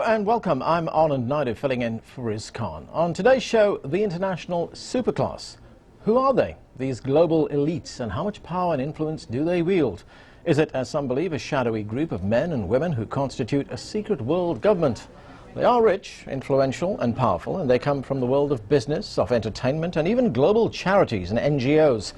and welcome. I'm Anand Naidu filling in for Riz Khan. On today's show, the international superclass. Who are they, these global elites, and how much power and influence do they wield? Is it, as some believe, a shadowy group of men and women who constitute a secret world government? They are rich, influential and powerful, and they come from the world of business, of entertainment, and even global charities and NGOs.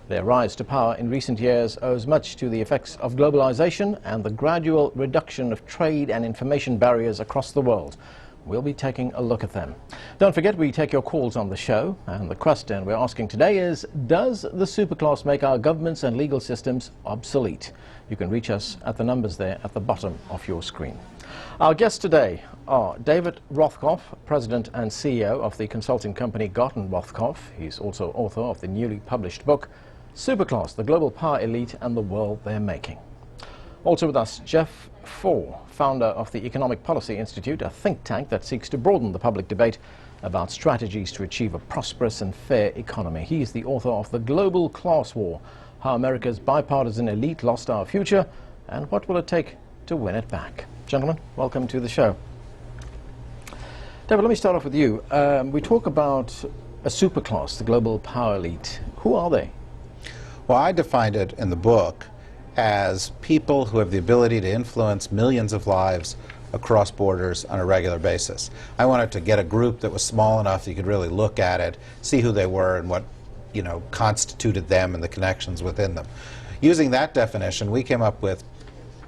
Their rise to power in recent years owes much to the effects of globalization and the gradual reduction of trade and information barriers across the world. We'll be taking a look at them. Don't forget, we take your calls on the show, and the question we're asking today is, does the superclass make our governments and legal systems obsolete? You can reach us at the numbers there at the bottom of your screen. Our guests today are David Rothkopf, President and CEO of the consulting company Gott & Rothkopf. He's also author of the newly published book, Superclass, the Global Power Elite and the World They're Making. Also with us, Jeff Faure, founder of the Economic Policy Institute, a think tank that seeks to broaden the public debate about strategies to achieve a prosperous and fair economy. He's the author of The Global Class War, How America's Bipartisan Elite Lost Our Future, and What Will It Take to Win It Back. Gentlemen, welcome to the show. David, let me start off with you. We talk about a superclass, the global power elite. Who are they? Well, I defined it in the book as people who have the ability to influence millions of lives across borders on a regular basis. I wanted to get a group that was small enough that you could really look at it, see who they were and what, constituted them and the connections within them. Using that definition, we came up with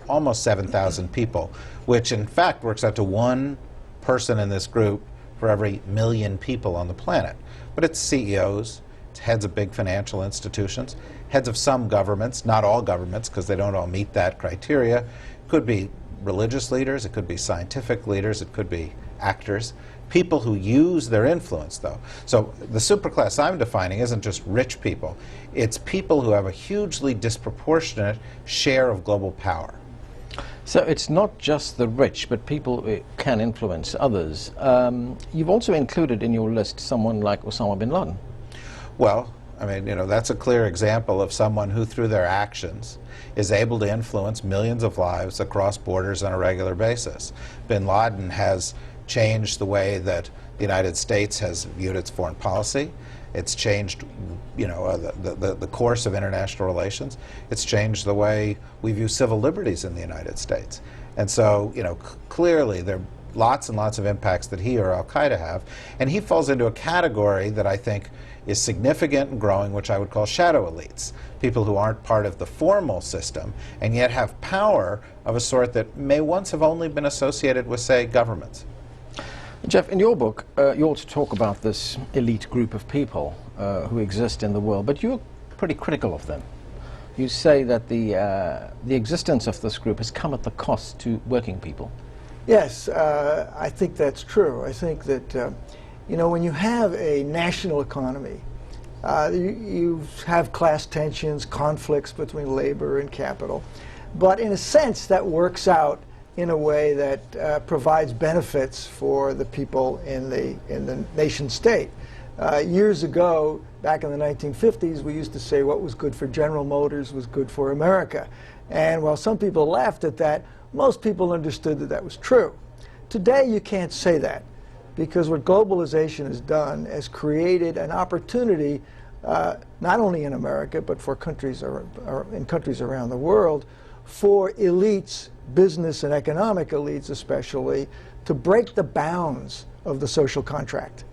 almost 7,000 people, which in fact works out to one person in this group for every million people on the planet. But it's CEOs, it's heads of big financial institutions, heads of some governments, not all governments because they don't all meet that criteria. It could be religious leaders, it could be scientific leaders, it could be actors, people who use their influence though. So the superclass I'm defining isn't just rich people, it's people who have a hugely disproportionate share of global power. So it's not just the rich, but people who can influence others. You've also included in your list someone like Osama bin Laden. Well, that's a clear example of someone who, through their actions, is able to influence millions of lives across borders on a regular basis. Bin Laden has changed the way that the United States has viewed its foreign policy. It's changed, the course of international relations. It's changed the way we view civil liberties in the United States. And so, clearly there are lots and lots of impacts that he or Al-Qaeda have, and he falls into a category that I think is significant and growing, which I would call shadow elites, people who aren't part of the formal system and yet have power of a sort that may once have only been associated with, say, governments. Jeff, in your book, you also talk about this elite group of people who exist in the world, but you're pretty critical of them. You say that the existence of this group has come at the cost to working people. Yes, I think that's true. I think that when you have a national economy, you have class tensions, conflicts between labor and capital. But in a sense, that works out in a way that provides benefits for the people in the nation state. Years ago, back in the 1950s, we used to say what was good for General Motors was good for America. And while some people laughed at that, most people understood that that was true. Today, you can't say that, because what globalization has done has created an opportunity, not only in America, but for countries in countries around the world, for elites, business and economic elites especially, to break the bounds of the social contract.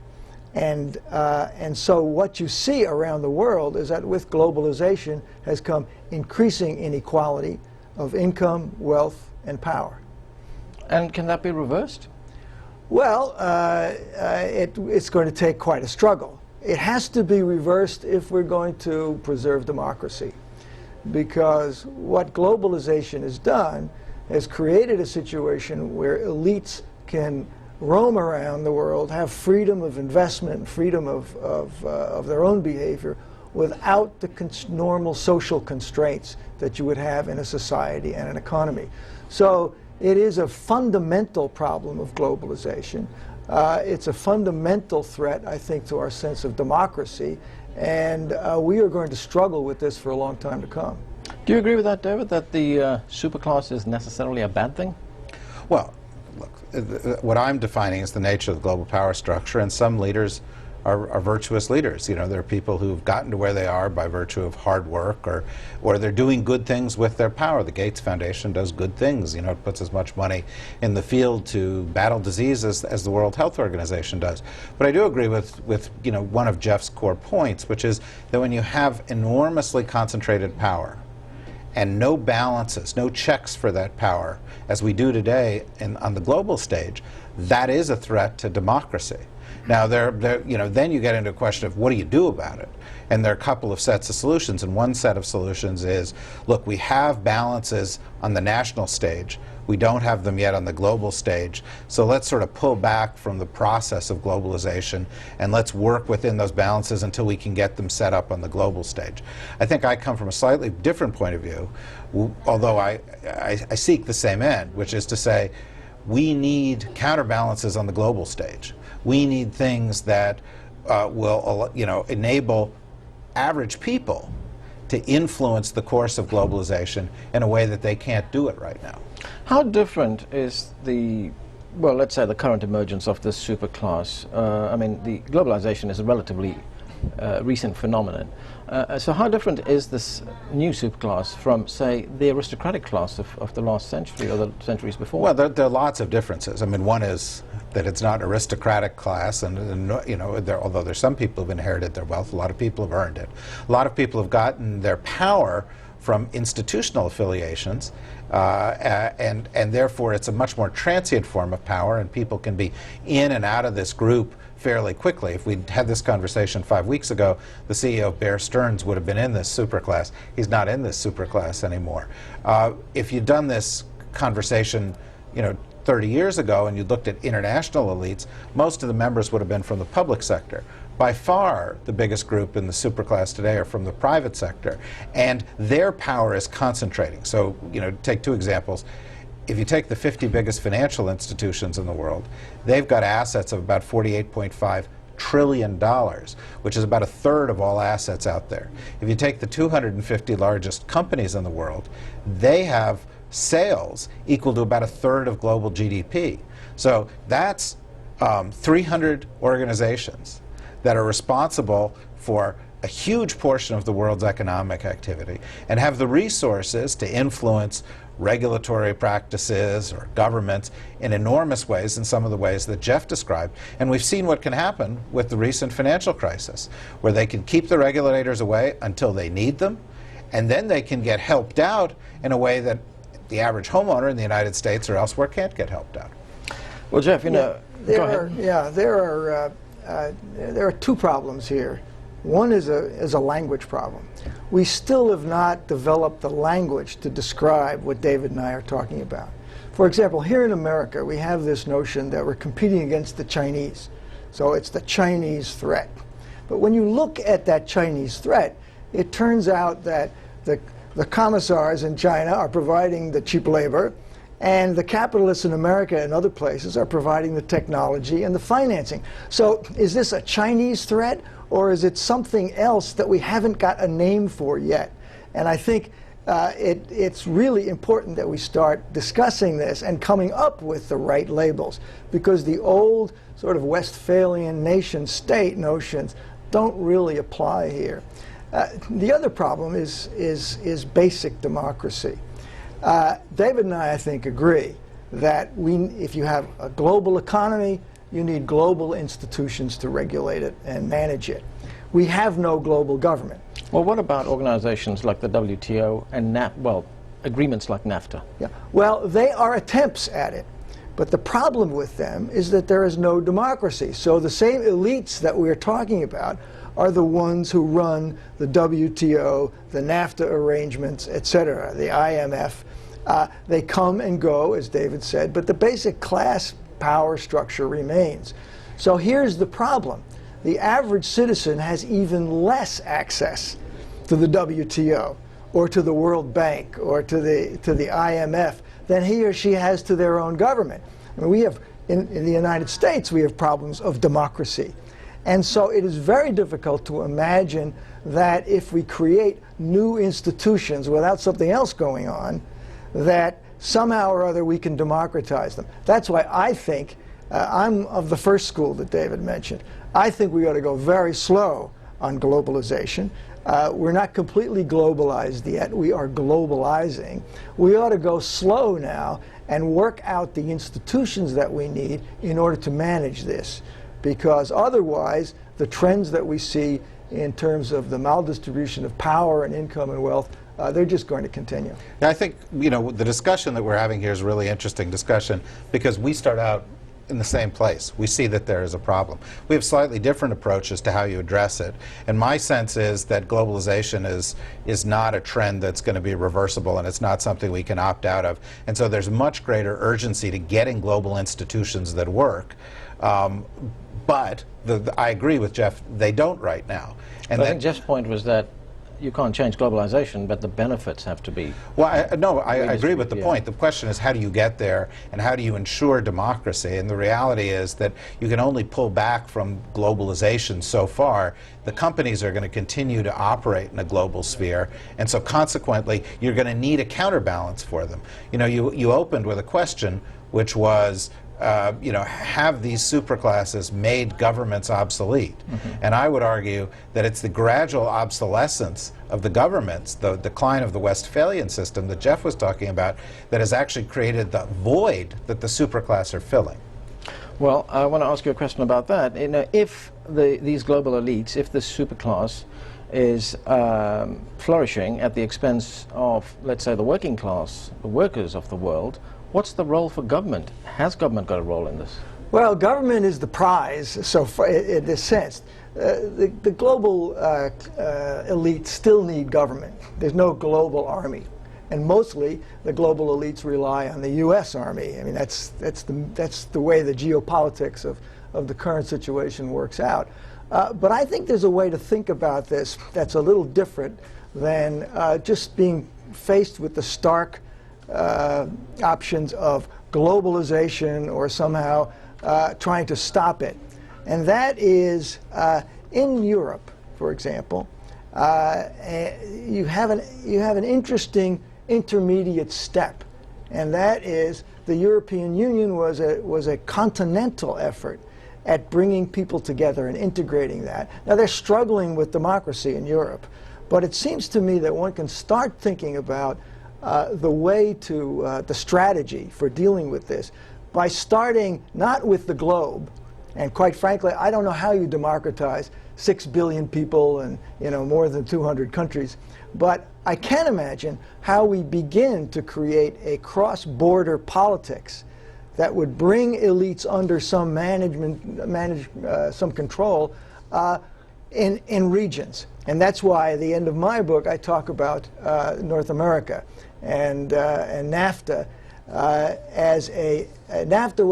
And so what you see around the world is that with globalization has come increasing inequality of income, wealth, and power. And can that be reversed? Well, it's going to take quite a struggle. It has to be reversed if we're going to preserve democracy, because what globalization has done has created a situation where elites can roam around the world, have freedom of investment, freedom of their own behavior, without the normal social constraints that you would have in a society and an economy. So it is a fundamental problem of globalization. It's a fundamental threat, I think, to our sense of democracy, and we are going to struggle with this for a long time to come. Do you agree with that, David, that the superclass is necessarily a bad thing? Well, look, what I'm defining is the nature of the global power structure, and some leaders are virtuous leaders. You know, there are people who've gotten to where they are by virtue of hard work, or they're doing good things with their power. The Gates Foundation does good things. You know, it puts as much money in the field to battle disease as the World Health Organization does. But I do agree with you know, one of Jeff's core points, which is that when you have enormously concentrated power and no balances, no checks for that power, as we do today on the global stage, that is a threat to democracy. Now, you know, then you get into a question of what do you do about it? And there are a couple of sets of solutions, and one set of solutions is, look, we have balances on the national stage. We don't have them yet on the global stage, so let's sort of pull back from the process of globalization and let's work within those balances until we can get them set up on the global stage. I think I come from a slightly different point of view, although I seek the same end, which is to say we need counterbalances on the global stage. We need things that will, you know, enable average people to influence the course of globalization in a way that they can't do it right now. How different is the, well, let's say the current emergence of this superclass? I mean, the globalization is a relatively recent phenomenon. So how different is this new superclass from, say, the aristocratic class of the last century or the centuries before? Well, there are lots of differences. I mean, one is that it's not an aristocratic class, and you know, although there's some people who've inherited their wealth, a lot of people have earned it. A lot of people have gotten their power from institutional affiliations, and therefore it's a much more transient form of power, and people can be in and out of this group fairly quickly. If we'd had this conversation 5 weeks ago, the CEO of Bear Stearns would have been in this superclass. He's not in this superclass anymore. If you'd done this conversation, you know, 30 years ago and you looked at international elites, most of the members would have been from the public sector. By far, the biggest group in the superclass today are from the private sector, and their power is concentrating. So, you know, take two examples. If you take the 50 biggest financial institutions in the world, they've got assets of about $48.5 trillion, which is about a third of all assets out there. If you take the 250 largest companies in the world, they have sales equal to about a third of global GDP. So that's 300 organizations that are responsible for a huge portion of the world's economic activity and have the resources to influence regulatory practices or governments in enormous ways, in some of the ways that Jeff described. And we've seen what can happen with the recent financial crisis, where they can keep the regulators away until they need them, and then they can get helped out in a way that the average homeowner in the United States or elsewhere can't get helped out. Well, Jeff, you know, go ahead. There are two problems here. One is a language problem. We still have not developed the language to describe what David and I are talking about. For example, here in America, we have this notion that we're competing against the Chinese. So it's the Chinese threat. But when you look at that Chinese threat, it turns out that the commissars in China are providing the cheap labor, and the capitalists in America and other places are providing the technology and the financing. So is this a Chinese threat, or is it something else that we haven't got a name for yet? And I think it's really important that we start discussing this and coming up with the right labels, because the old sort of Westphalian nation-state notions don't really apply here. The other problem is basic democracy. David and I think, agree that if you have a global economy, you need global institutions to regulate it and manage it. We have no global government. Well, what about organizations like the WTO and agreements like NAFTA? Yeah. Well, they are attempts at it. But the problem with them is that there is no democracy. So the same elites that we're talking about are the ones who run the WTO, the NAFTA arrangements, etc., the IMF. They come and go, as David said, but the basic class power structure remains. So here's the problem. The average citizen has even less access to the WTO or to the World Bank or to the IMF than he or she has to their own government. I mean, we have, in the United States, we have problems of democracy. And so it is very difficult to imagine that if we create new institutions without something else going on, that somehow or other we can democratize them. That's why I think, I'm of the first school that David mentioned, I think we ought to go very slow on globalization. We're not completely globalized yet. We are globalizing. We ought to go slow now and work out the institutions that we need in order to manage this. Because otherwise, the trends that we see in terms of the maldistribution of power and income and wealth, they're just going to continue. Yeah, I think, you know, the discussion that we're having here is a really interesting discussion because we start out in the same place. We see that there is a problem. We have slightly different approaches to how you address it. And my sense is that globalization is not a trend that's going to be reversible, and it's not something we can opt out of. And so there's much greater urgency to getting global institutions that work. But I agree with Jeff, they don't right now. And I think Jeff's point was that you can't change globalization, but the benefits have to be. Well, I agree with the point. The question is, how do you get there, and how do you ensure democracy? And the reality is that you can only pull back from globalization so far. The companies are going to continue to operate in a global sphere, and so consequently, you're going to need a counterbalance for them. You know, you opened with a question, which was, you know, have these superclasses made governments obsolete? And I would argue that it's the gradual obsolescence of the governments, the decline of the Westphalian system that Jeff was talking about, that has actually created the void that the superclass are filling. Well, I want to ask you a question about that. You know, if these global elites, if the superclass is flourishing at the expense of, let's say, the working class, the workers of the world, what's the role for government? Has government got a role in this? Well, government is the prize, so far, in this sense. The global elites still need government. There's no global army. And mostly, the global elites rely on the U.S. Army. I mean, that's the way the geopolitics of the current situation works out. But I think there's a way to think about this that's a little different than just being faced with the stark options of globalization or somehow trying to stop it. And that is, in Europe, for example, you have an interesting intermediate step, and that is the European Union was a continental effort at bringing people together and integrating that. Now they're struggling with democracy in Europe, but it seems to me that one can start thinking about the way to, the strategy for dealing with this by starting not with the globe, and quite frankly, I don't know how you democratize 6 billion people and, you know, more than 200 countries, but I can imagine how we begin to create a cross-border politics that would bring elites under some some control in regions. And that's why at the end of my book I talk about North America and NAFTA as NAFTA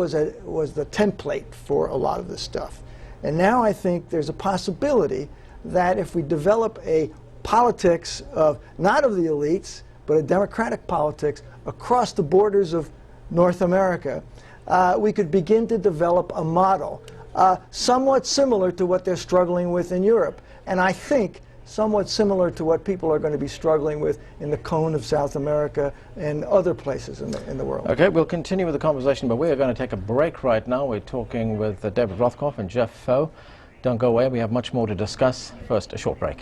was the template for a lot of this stuff. And now I think there's a possibility that if we develop a politics of not of the elites, but a democratic politics across the borders of North America, we could begin to develop a model somewhat similar to what they're struggling with in Europe. And I think somewhat similar to what people are going to be struggling with in the cone of South America and other places in the world. Okay, we'll continue with the conversation, but we are going to take a break right now. We're talking with David Rothkopf and Jeff Foe. Don't go away, we have much more to discuss. First, a short break.